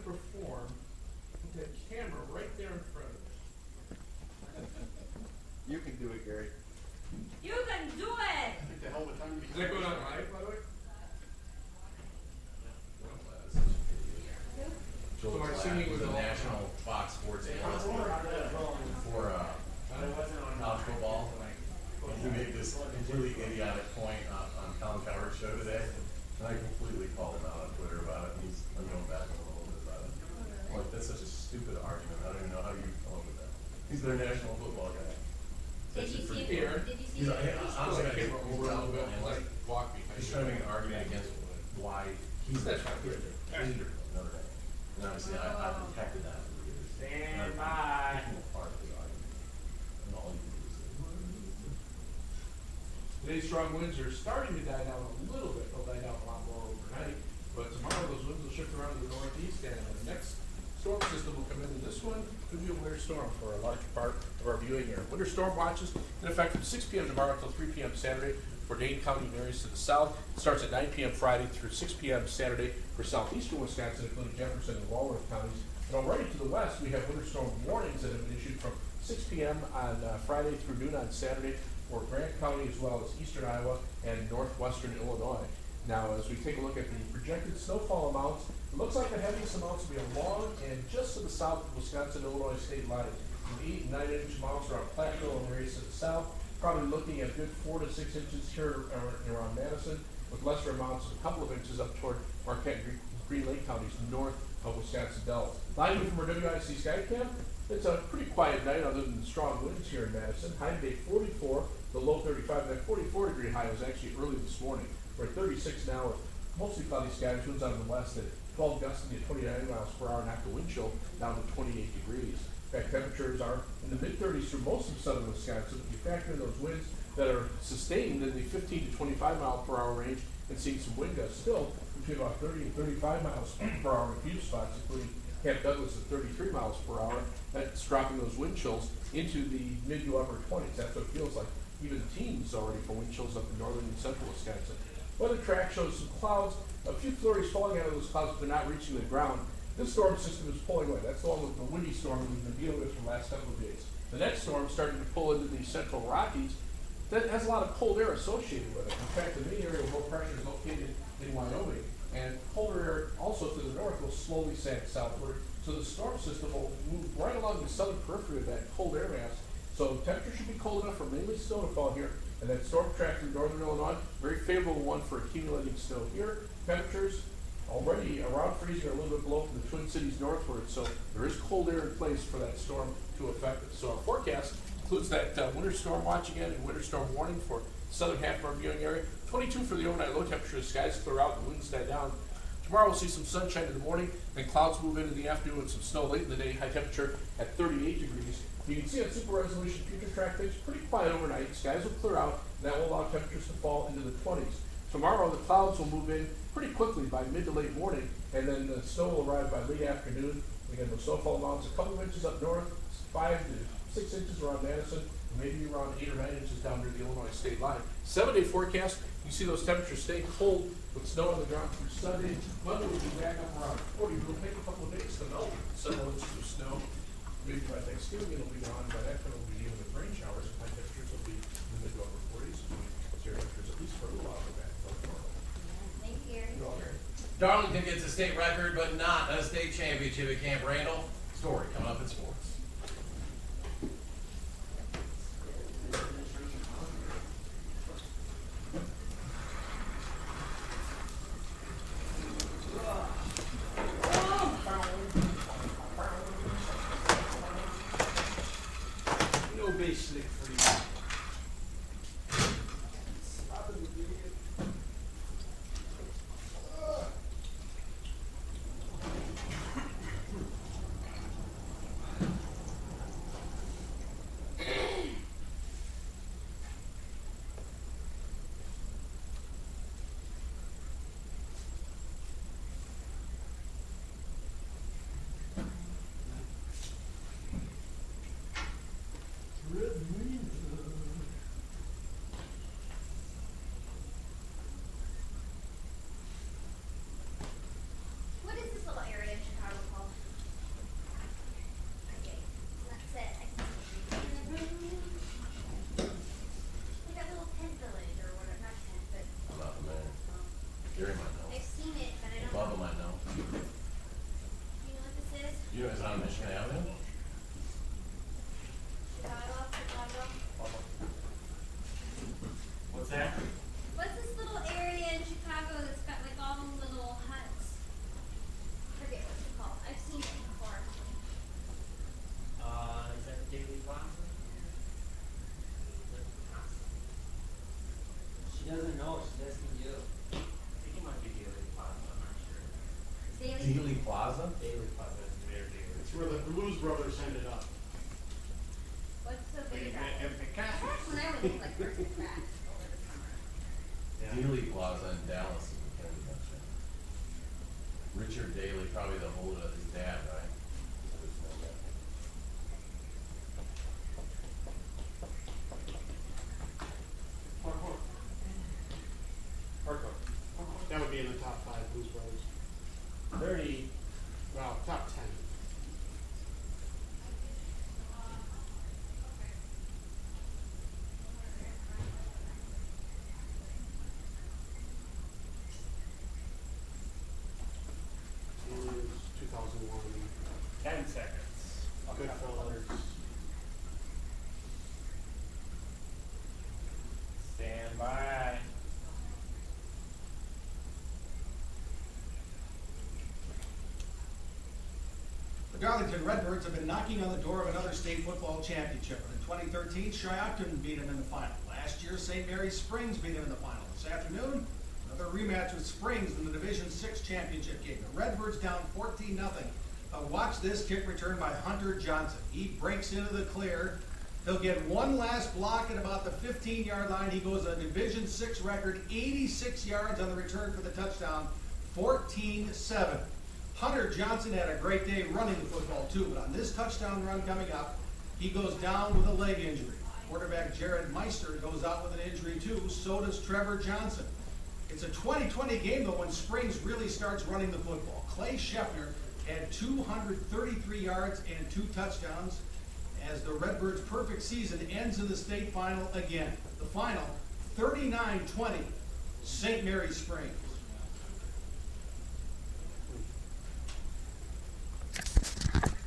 perform with that camera right there in front of me. You can do it, Gary. You can do it! Is that going on live, by the way? Joel So my Black singing was was a all- national Fox Sports analyst for college football. And he made this completely idiotic point on Colin Cowherd's show today, and I completely called him out on Twitter about it. I'm going back a little bit about it. I'm like, that's such a stupid argument. I don't even know how you come up with that. He's their national football guy. Did you see Here. it? Did you see He's it? like, honestly, I Came think over a little bit, like, walk behind he's you. trying to make an argument against why he's That's the not good. leader of Notre Dame. And obviously, I've detected that for years. Stand by. Part of his argument. And all you do is say, Today's strong winds are starting to die down a little bit. They'll die down a lot more overnight. But tomorrow those winds will shift around to the northeast, and the next storm system will come in. And this one could be a winter storm for a large part of our viewing area. Winter storm watches in effect from 6 p.m. tomorrow until 3 p.m. Saturday for Dane County and areas to the south. It starts at 9 p.m. Friday through 6 p.m. Saturday for southeastern Wisconsin, including Jefferson and Walworth counties. And already to the west, we have winter storm warnings that have been issued from 6 p.m. on Friday through noon on Saturday for Grant County as well as eastern Iowa and northwestern Illinois. Now, as we take a look at the projected snowfall amounts, it looks like the heaviest amounts will be along and just to the south of Wisconsin-Illinois state line. 8 and 9 inch amounts around Platteville and areas to the south. Probably looking at good 4 to 6 inches here around Madison, with lesser amounts, a couple of inches up toward Marquette and Green Lake counties north of Wisconsin Dells. Live view from our WIC Skycam. It's a pretty quiet night other than the strong winds here in Madison. High today 44, the low 35. That 44 degree high was actually early this morning. We're at 36 now with mostly cloudy skies, winds out of the west at 12 gusting at 29 miles per hour, knocked the wind chill down to 28 degrees. In fact, temperatures are in the mid-30s through most of southern Wisconsin. If you factor in those winds that are sustained in the 15 to 25 mile per hour range and seeing some wind gusts still between about 30 and 35 miles per hour in a few spots, including Camp Douglas at 33 miles per hour, that's dropping those wind chills into the mid to upper 20s. That's what it feels like. Even teens already for wind chills up in northern and central Wisconsin. Weather track shows some clouds, a few flurries falling out of those clouds, but they're not reaching the ground. This storm system is pulling away. That's the one with the windy storm that we've been dealing with for the last couple of days. The next storm is starting to pull into the central Rockies. That has a lot of cold air associated with it. In fact, the main area of low pressure is located in Wyoming, and colder air also to the north will slowly sag southward. So the storm system will move right along the southern periphery of that cold air mass. So temperature should be cold enough for mainly snow to fall here. And that storm track through northern Illinois, very favorable one for accumulating snow here. Temperatures already around freezing or a little bit below for the Twin Cities northward. So there is cold air in place for that storm to affect it. So our forecast includes that winter storm watch again and winter storm warning for the southern half of our viewing area. 22 for the overnight low temperature. The skies clear out, the winds die down. Tomorrow we'll see some sunshine in the morning, then clouds move into the afternoon and some snow late in the day. High temperature at 38 degrees. You can see on super resolution future track things pretty quiet overnight. Skies will clear out, and that will allow temperatures to fall into the 20s. Tomorrow the clouds will move in pretty quickly by mid to late morning, and then the snow will arrive by late afternoon. Again, the snowfall amounts a couple of inches up north, 5 to 6 inches around Madison, and maybe around 8 or 9 inches down near the Illinois state line. 7-day forecast, you see those temperatures stay cold with snow on the ground through Sunday. Monday will be back up around 40. It'll take a couple of days to melt several inches of snow. Maybe by Thanksgiving it'll be gone. By that time it'll be dealing with rain showers. High temperatures will be in the mid to upper 40s. Zero temperatures at least for a little while back. Thank you, Gary. You're all right. Darlington gets a state record, but not a state championship at Camp Randall. Story coming up in sports. No base slick for you. Stop it, you idiot. You guys on Michigan Avenue? Chicago. What's that? What's this little area in Chicago that's got like all the little huts? Forget what it's called. I've seen it before. Is that the Daily Plaza? She doesn't know, she's asking you. I think it might be Daily Plaza, I'm not sure. Daily. Dealey Plaza? Daily Plaza is near Daily. It's where the Blues Brothers ended up. What's so big about it? That's That's when I would think like first cracks over the summer. Yeah. Dealey Plaza in Dallas is what Kevin mentioned. Richard Daley, probably the holder of his dad, right? That would be in the top 5 Blues Brothers. 30. Well, top 10. Is 2001. 10 seconds. Goodfellas. Stand by. The Darlington Redbirds have been knocking on the door of another state football championship. In 2013, Shiocton beat them in the final. Last year, St. Mary's Springs beat them in the final. This afternoon, another rematch with Springs in the Division 6 championship game. The Redbirds down 14-0. Watch this kick return by Hunter Johnson. He breaks into the clear. He'll get one last block at about the 15-yard line. He goes a Division 6 record, 86 yards on the return for the touchdown, 14-7. Hunter Johnson had a great day running the football too, but on this touchdown run coming up, he goes down with a leg injury. Quarterback Jared Meister goes out with an injury too, so does Trevor Johnson. It's a 2020 game though when Springs really starts running the football. Clay Scheffner had 233 yards and 2 touchdowns as the Redbirds' perfect season ends in the state final again. The final, 39-20, St. Mary's Springs.